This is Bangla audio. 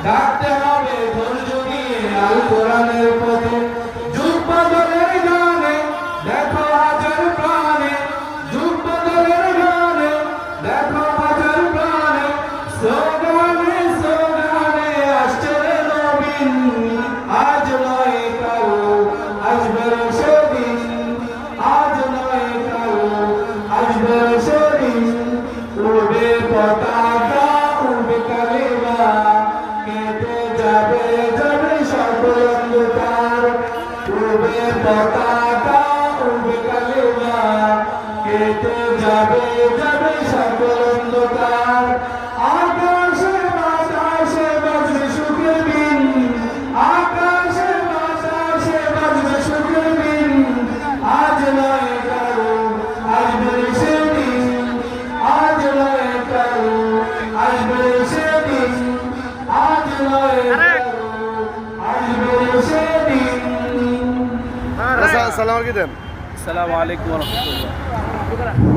ডাকতে হবে ধৈর্য নিয়ে আল কোরআনের পথে। যুগ বদলের গানে দেখো হাজার প্রাণে, যুগ বদলের গানে দেখো হাজার প্রাণে, স্লোগানে স্লোগানে আসছে রে নবীন। আজ নয় কাল আসবে সেদিন, আজ নয় কাল আসবে সেদিন। উড়বে পতাকা উড়বে কালিমা, কেটে যাবে যাবে সকল অন্ধকার। উড়বে পতাকা উড়বে কালিমা, কেটে যাবে যাবে সকল অন্ধকার। আকাশে বাতাসে বাজবে সুখের বিন, আকাশে বাতাসে বাজবে সুখের বিন। আজ নয় কাল আসবে সেদিন, আজ নয় কাল আসবে সেদিন, আজ নয় কাল আসবে সেদিন। আসসালামু আলাইকুম। আসসালামু আলাইকুম ওয়া রাহমাতুল্লাহ।